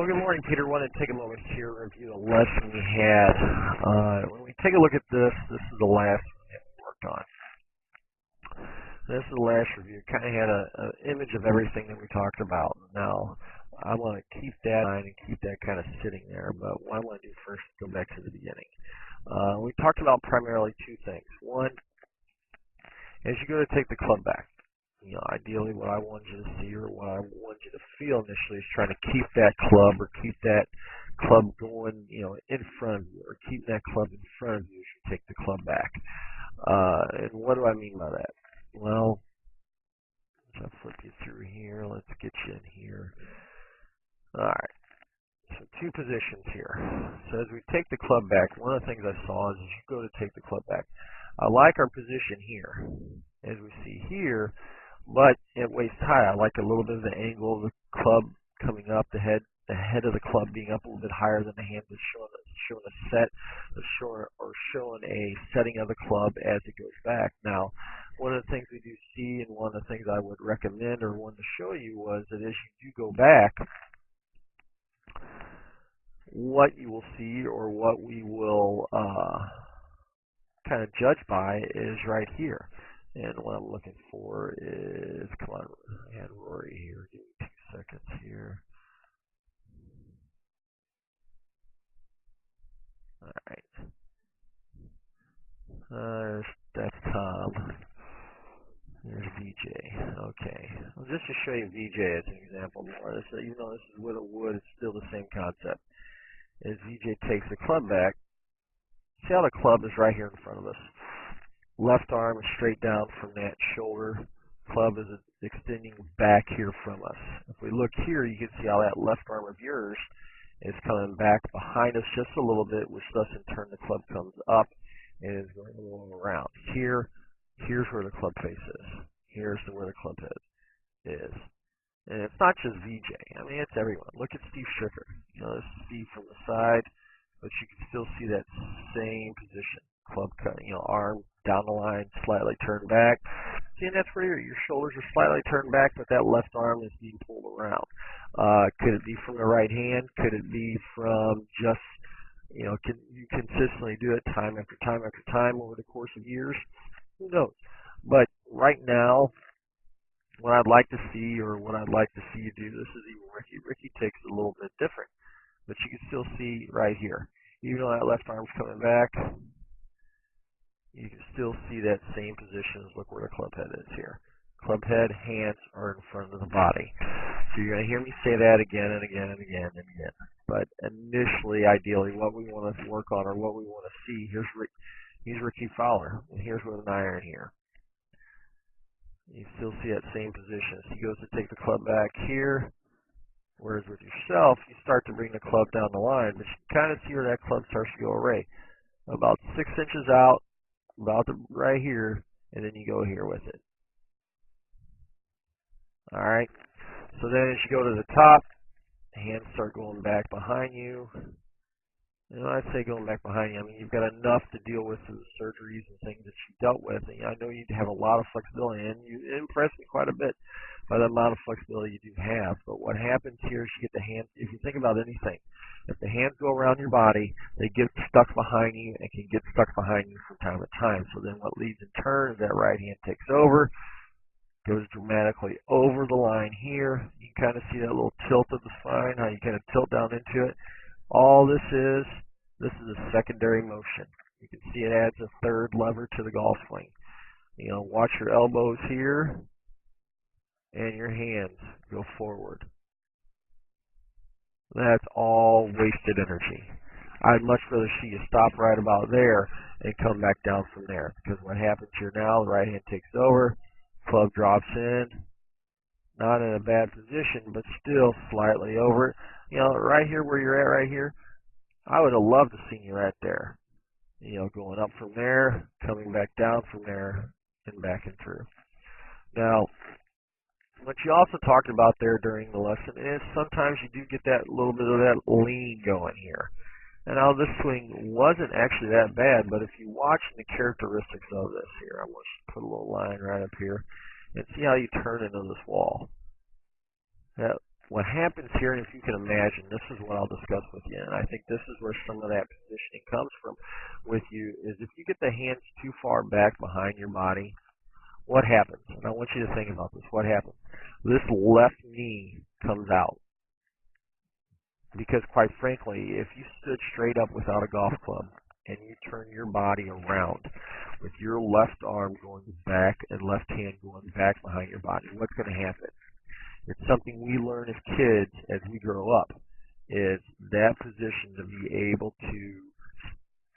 Well, good morning, Peter. I want to take a moment here to review the lesson we had. When we take a look at this is the last one that we worked on. This is the last review. Kind of had an image of everything that we talked about. Now, I want to keep that in mind and keep that kind of sitting there, but what I want to do first is go back to the beginning. We talked about primarily two things. One, as you go to take the club back, ideally what I want you to see or what I want you to feel initially is trying to keep that club or keep that club going, in front of you, or keep that club in front of you as you take the club back. And what do I mean by that? Well, I'll flip you through here. Let's get you in here. All right. So two positions here. So as we take the club back, one of the things I saw is as you go to take the club back, I like our position here. As we see here, but at waist high, I like a little bit of the angle of the club coming up, the head of the club being up a little bit higher than the hand, is showing a set, showing a setting of the club as it goes back. Now, one of the things we do see, and one of the things I would recommend or wanted to show you was that as you do go back, what you will see or what we will kind of judge by is right here. And what I'm looking for is, come on, I had Rory here. Give me 2 seconds here. All right. That's Tom. There's VJ. Okay. Well, just to show you VJ as an example more, even though this is with a wood, it's still the same concept. As VJ takes the club back, see how the club is right here in front of us. Left arm is straight down from that shoulder. Club is extending back here from us. If we look here, you can see how that left arm of yours is coming back behind us just a little bit, which thus in turn the club comes up and is going along around. Here's where the club face is. Here's where the club head is. And it's not just VJ. I mean, it's everyone. Look at Steve Stricker. This is Steve from the side, but you can still see that same position. Club cut, arm down the line, slightly turned back. See, and that's where your shoulders are slightly turned back, but that left arm is being pulled around. Could it be from the right hand? Could it be from just, can you consistently do it time after time after time over the course of years? Who knows? But right now, what I'd like to see, or what I'd like to see you do, this is even Ricky. Ricky takes it a little bit different, but you can still see right here. Even though that left arm's coming back, you can still see that same position as look where the club head is here. Club head, hands are in front of the body. So you're going to hear me say that again and again and again and again. But initially, ideally, what we want to work on or what we want to see, here's Ricky Fowler, and here's with an iron here. You still see that same position. So he goes to take the club back here, whereas with yourself, you start to bring the club down the line, but you can kind of see where that club starts to go away. About 6 inches out, about right here, and then you go here with it. All right. So then as you go to the top, hands start going back behind you. And when I say going back behind you, I mean you've got enough to deal with through the surgeries and things that you dealt with. And I know you have a lot of flexibility, and you impressed me quite a bit by the amount of flexibility you do have. But what happens here is you get the hands, if you think about anything, if the hands go around your body, they get stuck behind you and can get stuck behind you from time to time. So then what leads in turn is that right hand takes over, goes dramatically over the line here. You can kind of see that little tilt of the spine, how you kind of tilt down into it. All this is a secondary motion. You can see it adds a third lever to the golf swing. Watch your elbows here and your hands go forward. That's all wasted energy. I'd much rather see you stop right about there and come back down from there, because what happens here now, the right hand takes over, club drops in, not in a bad position, but still slightly over it. Right here where you're at right here, I would have loved to see you right there. Going up from there, coming back down from there, and back and through. Now, what you also talked about there during the lesson is sometimes you do get that little bit of that lean going here. And now this swing wasn't actually that bad, but if you watch the characteristics of this here, I want you to put a little line right up here and see how you turn into this wall. That what happens here, and if you can imagine, this is what I'll discuss with you, and I think this is where some of that positioning comes from with you, is if you get the hands too far back behind your body, what happens? And I want you to think about this. What happens? This left knee comes out. Because quite frankly, if you stood straight up without a golf club and you turn your body around with your left arm going back and left hand going back behind your body, what's going to happen? It's something we learn as kids as we grow up, is that position to be able to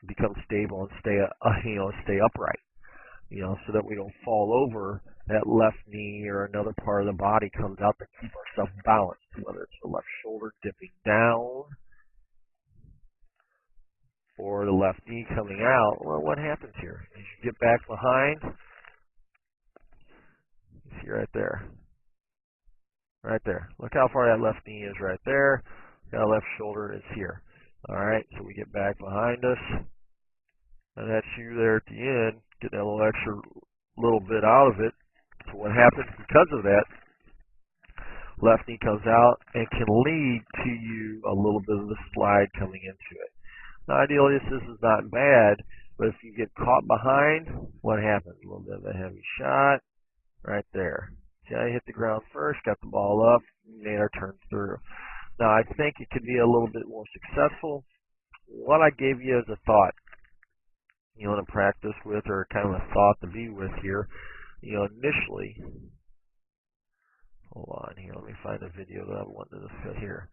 become stable and stay upright, so that we don't fall over. That left knee or another part of the body comes out to keep ourselves balanced, whether it's the left shoulder dipping down or the left knee coming out. Well, what happens here? As you get back behind, you see right there. Right there. Look how far that left knee is right there. That left shoulder is here. All right, so we get back behind us. And that's you there at the end. Get that little extra little bit out of it. So what happens because of that, left knee comes out and can lead to you a little bit of the slide coming into it. Now, ideally, this is not bad, but if you get caught behind, what happens? A little bit of a heavy shot right there. See how I hit the ground first, got the ball up, made our turn through. Now, I think it could be a little bit more successful. What I gave you as a thought, to practice with, or kind of a thought to be with here, initially, hold on here, let me find the video that I wanted to fit here.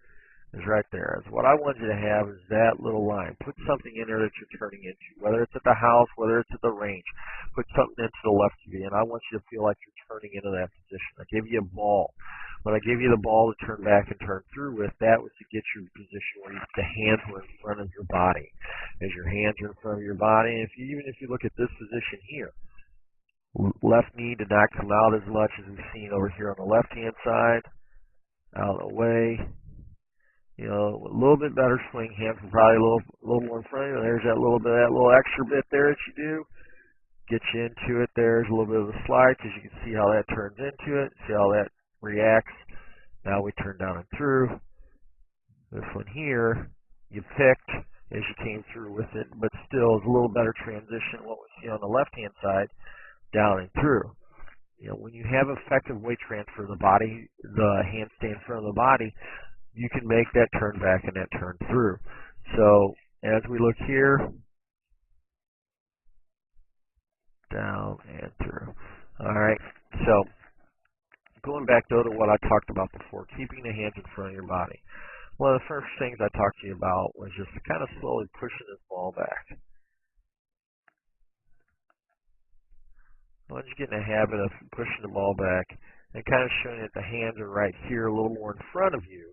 Is right there. What I want you to have is that little line. Put something in there that you're turning into, whether it's at the house, whether it's at the range. Put something into the left of you, and I want you to feel like you're turning into that position. I gave you a ball. When I gave you the ball to turn back and turn through with, that was to get your position where the hands were in front of your body. As your hands are in front of your body, and even if you look at this position here, left knee did not come out as much as we've seen over here on the left-hand side. Out of the way. A little bit better swing, hands probably a little more in front of you. There's that little extra bit there that you do. Get you into it. There's a little bit of a slide, because you can see how that turns into it. See how that reacts. Now we turn down and through. This one here, you picked as you came through with it, but still is a little better transition than what we see on the left-hand side, down and through. When you have effective weight transfer, the hands stay in front of the body, you can make that turn back and that turn through. So as we look here, down and through. All right. So going back though to what I talked about before, keeping the hands in front of your body. One of the first things I talked to you about was just kind of slowly pushing this ball back. Once you get in the habit of pushing the ball back and kind of showing that the hands are right here, a little more in front of you,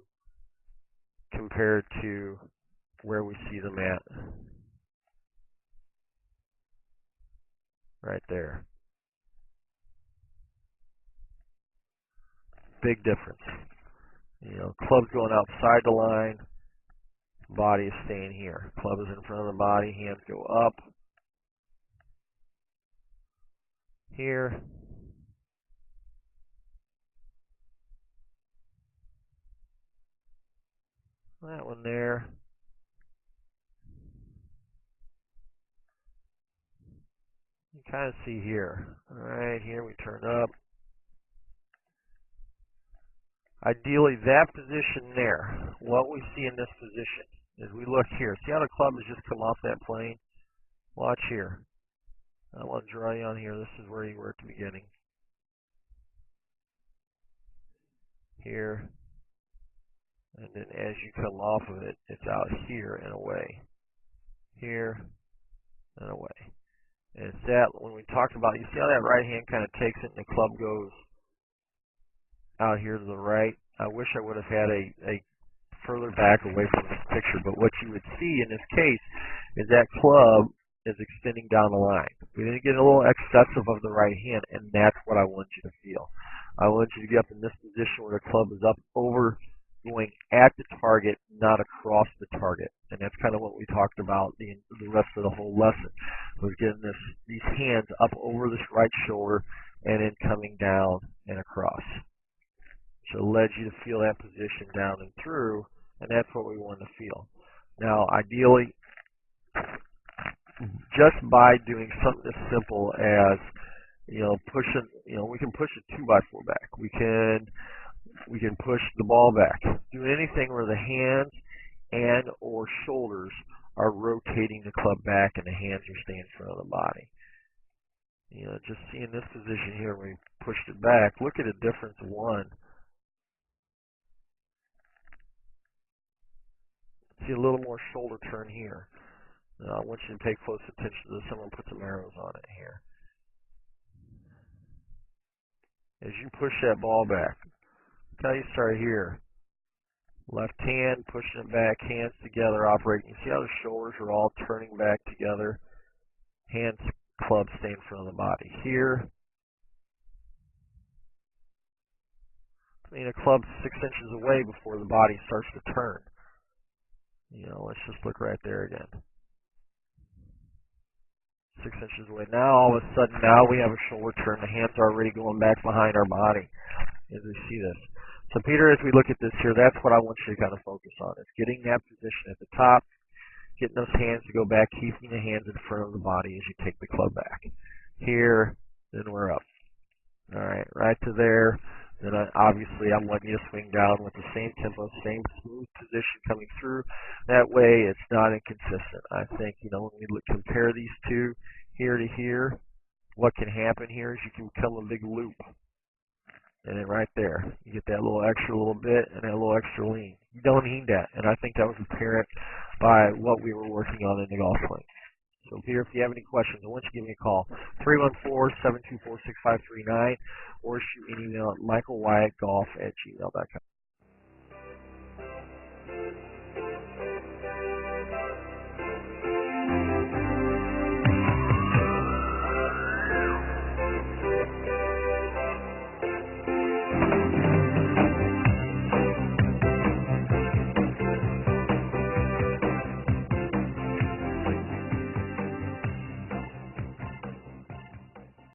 compared to where we see them at. Right there. Big difference. Club's going outside the line, body is staying here. Club is in front of the body, hands go up. Here. That one there. You kind of see here. All right, here we turn up. Ideally, that position there, what we see in this position, is we look here. See how the club has just come off that plane? Watch here. I want to draw you on here. This is where you were at the beginning. Here. And then as you come off of it, it's out here and away. Here and away. And it's that, when we talked about, you see how that right hand kind of takes it and the club goes out here to the right? I wish I would have had a further back away from this picture, but what you would see in this case is that club is extending down the line. We didn't get a little excessive of the right hand, and that's what I want you to feel. I want you to get up in this position where the club is up over, going at the target, not across the target. And that's kind of what we talked about the rest of the whole lesson, was getting these hands up over this right shoulder and then coming down and across. So it led you to feel that position down and through, and that's what we want to feel. Now, ideally, just by doing something as simple as, pushing, we can push a 2x4 back. We can push the ball back. Do anything where the hands and or shoulders are rotating the club back and the hands are staying in front of the body. Just seeing this position here when we pushed it back, look at the difference. One, see a little more shoulder turn here. Now, I want you to pay close attention to this. I'm going to put some arrows on it here. As you push that ball back, look how you start here. Left hand, pushing it back, hands together, operating. You see how the shoulders are all turning back together? Hands, club stay in front of the body. Here, a club's 6 inches away before the body starts to turn. Let's just look right there again. 6 inches away. Now, all of a sudden, now we have a shoulder turn. The hands are already going back behind our body as we see this. So, Peter, as we look at this here, that's what I want you to kind of focus on, is getting that position at the top, getting those hands to go back, keeping the hands in front of the body as you take the club back. Here, then we're up. All right, right to there. Then obviously I'm letting you swing down with the same tempo, same smooth position coming through. That way it's not inconsistent. I think, when we compare these two here to here, what can happen here is you can become a big loop. And then right there, you get that little bit and that little extra lean. You don't need that. And I think that was apparent by what we were working on in the golf swing. So, Peter, if you have any questions, I want you to give me a call, 314-724-6539, or shoot me an email at michaelwyattgolf@gmail.com.